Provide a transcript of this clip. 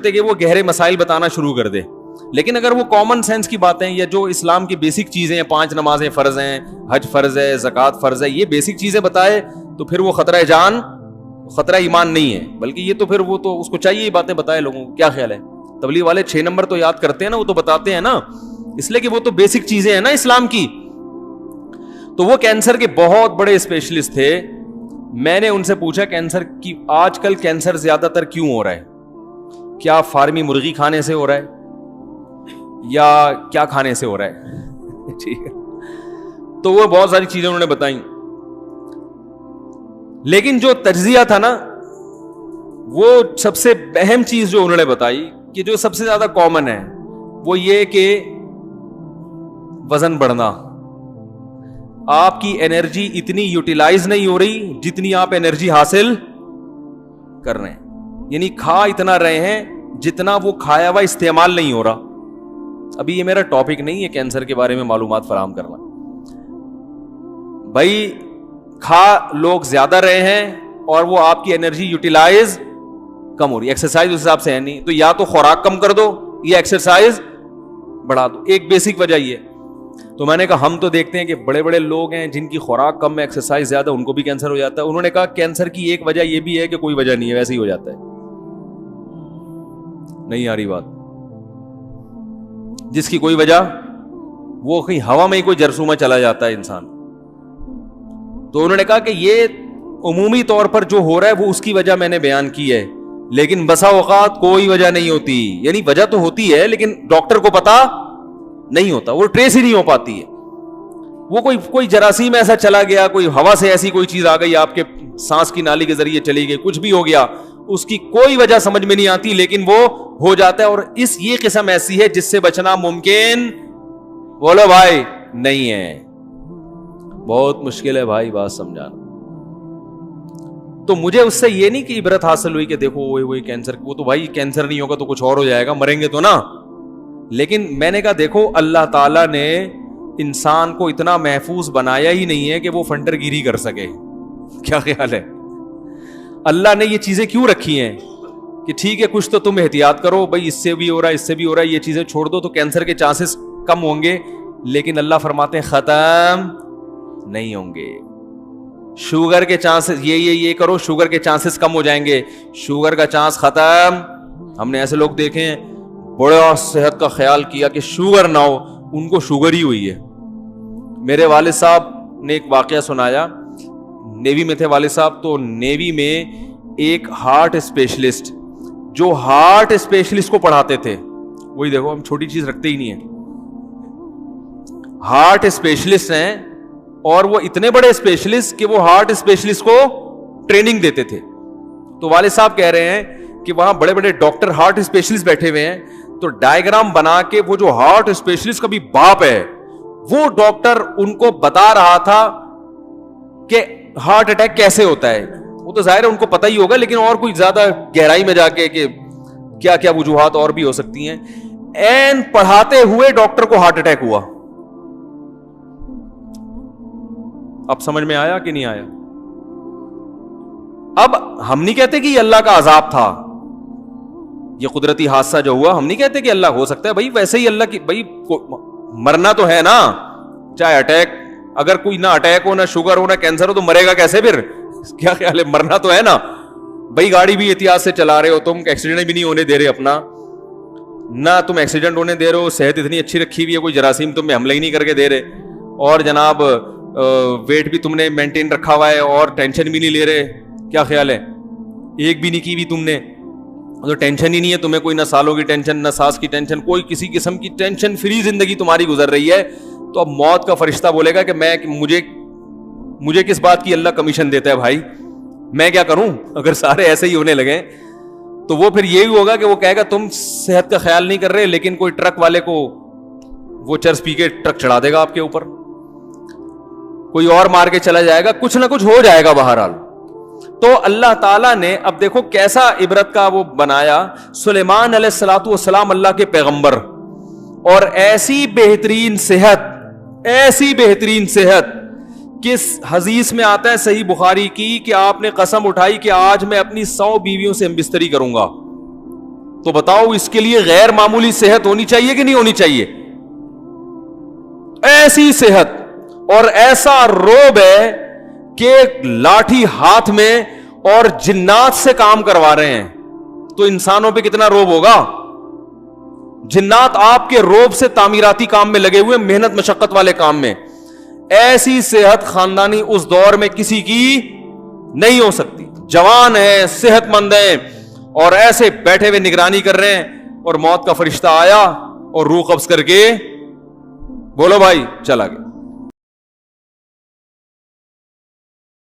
کہ وہ گہرے مسائل بتانا شروع کر دے, لیکن اگر وہ کامن سینس کی باتیں یا جو اسلام کی بیسک چیزیں ہیں, 5 نمازیں فرض ہیں, حج فرض ہے, زکوٰۃ فرض ہے, یہ بیسک چیزیں بتائے تو پھر وہ خطرہ جان, خطرہ ایمان نہیں ہے, بلکہ یہ تو پھر وہ تو اس کو چاہیے یہ باتیں بتائے لوگوں کو. کیا خیال ہے؟ تبلیغ والے 6 نمبر تو یاد کرتے ہیں نا, وہ تو بتاتے ہیں نا, اس لیے کہ وہ تو بیسک چیزیں ہیں نا اسلام کی. تو وہ کینسر کے بہت بڑے اسپیشلسٹ تھے. میں نے ان سے پوچھا کینسر کی آج کل کینسر زیادہ تر کیوں ہو رہا ہے؟ کیا فارمی مرغی کھانے سے ہو رہا ہے یا کیا کھانے سے ہو رہا ہے؟ ٹھیک ہے, تو وہ بہت ساری چیزیں انہوں نے بتائیں, لیکن جو تجزیہ تھا نا, وہ سب سے اہم چیز جو انہوں نے بتائی کہ جو سب سے زیادہ کامن ہے وہ یہ کہ وزن بڑھنا. آپ کی انرجی اتنی یوٹیلائز نہیں ہو رہی جتنی آپ انرجی حاصل کر رہے ہیں, یعنی کھا اتنا رہے ہیں جتنا وہ کھایا ہوا استعمال نہیں ہو رہا. ابھی یہ میرا ٹاپک نہیں ہے کینسر کے بارے میں معلومات فراہم کرنا. بھائی کھا لوگ زیادہ رہے ہیں اور وہ آپ کی انرجی یوٹیلائز کم ہو رہی ہے. ایکسرسائز اس حساب سے ہے نہیں, تو یا تو خوراک کم کر دو یا ایکسرسائز بڑھا دو. ایک بیسک وجہ یہ. تو میں نے کہا ہم تو دیکھتے ہیں کہ بڑے بڑے لوگ ہیں جن کی خوراک کم ہے, ایکسرسائز زیادہ, ان کو بھی کینسر ہو جاتا ہے. انہوں نے کہا کینسر کی ایک وجہ یہ بھی ہے کہ کوئی وجہ نہیں ہے, ویسے ہی ہو جاتا ہے. نہیں آ رہی بات؟ جس کی کوئی وجہ, وہ کہیں ہوا میں ہی کوئی جرثومہ چلا جاتا ہے انسان. تو انہوں نے کہا کہ یہ عمومی طور پر جو ہو رہا ہے وہ اس کی وجہ میں نے بیان کی ہے, لیکن بسا اوقات کوئی وجہ نہیں ہوتی. یعنی وجہ تو ہوتی ہے لیکن ڈاکٹر کو پتا نہیں ہوتا, وہ ٹریس ہی نہیں ہو پاتی ہے. وہ کوئی جراثیم ایسا چلا گیا, کوئی ہوا سے ایسی کوئی چیز آ گئی, آپ کے سانس کی نالی کے ذریعے چلی گئی, کچھ بھی ہو گیا, اس کی کوئی وجہ سمجھ میں نہیں آتی, لیکن وہ ہو جاتا ہے. اور یہ قسم ایسی ہے جس سے بچنا ممکن بولو بھائی نہیں ہے, بہت مشکل ہے بھائی بات سمجھانا. تو مجھے اس سے یہ نہیں کہ عبرت حاصل ہوئی کہ دیکھو وہی کینسر, وہ تو بھائی کینسر نہیں ہوگا تو کچھ اور ہو جائے گا, مریں گے تو نا. لیکن میں نے کہا دیکھو اللہ تعالیٰ نے انسان کو اتنا محفوظ بنایا ہی نہیں ہے کہ وہ فنٹر گیری کر سکے. کیا خیال ہے؟ اللہ نے یہ چیزیں کیوں رکھی ہیں کہ ٹھیک ہے کچھ تو تم احتیاط کرو بھائی, اس سے بھی ہو رہا ہے, اس سے بھی ہو رہا ہے, یہ چیزیں چھوڑ دو تو کینسر کے چانسز کم ہوں گے. لیکن اللہ فرماتے ہیں ختم نہیں ہوں گے. شوگر کے چانسز یہ کرو, شوگر کے چانسز کم ہو جائیں گے, شوگر کا چانس ختم. ہم نے ایسے لوگ دیکھے ہیں بڑا صحت کا خیال کیا کہ شوگر نہ ہو, ان کو شوگر ہی ہوئی ہے. میرے والد صاحب نے ایک واقعہ سنایا, نیوی میں تھے والد صاحب, تو نیوی میں ایک ہارٹ اسپیشلسٹ جو ہارٹ اسپیشلسٹ کو پڑھاتے تھے, وہی دیکھو ہم چھوٹی چیز رکھتے ہی نہیں ہیں, ہارٹ اسپیشلسٹ ہیں, اور وہ اتنے بڑے اسپیشلسٹ کہ وہ ہارٹ اسپیشلسٹ کو ٹریننگ دیتے تھے. تو والد صاحب کہہ رہے ہیں کہ وہاں بڑے بڑے ڈاکٹر ہارٹ اسپیشلسٹ بیٹھے ہوئے ہیں, تو ڈائیگرام بنا کے وہ جو ہارٹ اسپیشلسٹ کا بھی باپ ہے وہ ڈاکٹر ان کو بتا رہا تھا کہ ہارٹ اٹیک کیسے ہوتا ہے. وہ تو ظاہر ہے ان کو پتہ ہی ہوگا, لیکن اور کوئی زیادہ گہرائی میں جا کے کہ کیا کیا وجوہات اور بھی ہو سکتی ہیں. این پڑھاتے ہوئے ڈاکٹر کو ہارٹ اٹیک ہوا. اب سمجھ میں آیا کہ نہیں آیا؟ اب ہم نہیں کہتے کہ یہ اللہ کا عذاب تھا, یہ قدرتی حادثہ جو ہوا, ہم نہیں کہتے کہ اللہ ہو سکتا ہے بھائی ویسے ہی اللہ کی, بھائی مرنا تو ہے نا, چاہے اٹیک, اگر کوئی نہ اٹیک ہو, نہ شوگر ہو, نہ کینسر ہو, تو مرے گا کیسے پھر؟ کیا خیال ہے؟ مرنا تو ہے نا بھائی. گاڑی بھی احتیاط سے چلا رہے ہو تم, ایکسیڈنٹ بھی نہیں ہونے دے رہے اپنا, نہ تم ایکسیڈنٹ ہونے دے رہے ہو, صحت اتنی اچھی رکھی ہوئی ہے, کوئی جراثیم تم میں حملہ ہی نہیں کر کے دے رہے, اور جناب ویٹ بھی تم نے مینٹین رکھا ہوا ہے اور ٹینشن بھی نہیں لے رہے. کیا خیال ہے؟ ایک بھی نہیں کی بھی تم نے, تو ٹینشن ہی نہیں ہے تمہیں, کوئی نہ سالوں کی ٹینشن, نہ سانس کی ٹینشن, کوئی کسی قسم کی ٹینشن فری زندگی تمہاری گزر رہی ہے. تو اب موت کا فرشتہ بولے گا کہ مجھے کس بات کی اللہ کمیشن دیتا ہے بھائی, میں کیا کروں اگر سارے ایسے ہی ہونے لگے. تو وہ پھر یہی ہوگا کہ وہ کہے گا تم صحت کا خیال نہیں کر رہے, لیکن کوئی ٹرک والے کو وہ چرس پی کے ٹرک چڑھا دے گا آپ کے اوپر, کوئی اور مار کے چلا جائے گا, کچھ نہ کچھ ہو جائے گا بہرحال. تو اللہ تعالیٰ نے اب دیکھو کیسا عبرت کا وہ بنایا. سلیمان علیہ الصلوۃ والسلام اللہ کے پیغمبر, اور ایسی بہترین صحت کس حدیث میں آتا ہے صحیح بخاری کی کہ آپ نے قسم اٹھائی کہ آج میں اپنی 100 بیویوں سے ہم بستری کروں گا. تو بتاؤ اس کے لیے غیر معمولی صحت ہونی چاہیے کہ نہیں ہونی چاہیے؟ ایسی صحت اور ایسا روب ہے کہ لاٹھی ہاتھ میں اور جنات سے کام کروا رہے ہیں، تو انسانوں پہ کتنا روب ہوگا؟ جنات آپ کے روب سے تعمیراتی کام میں لگے ہوئے، محنت مشقت والے کام میں. ایسی صحت خاندانی اس دور میں کسی کی نہیں ہو سکتی. جوان ہے، صحت مند ہے، اور ایسے بیٹھے ہوئے نگرانی کر رہے ہیں، اور موت کا فرشتہ آیا اور روح قبض کر کے بولو بھائی چلا گیا.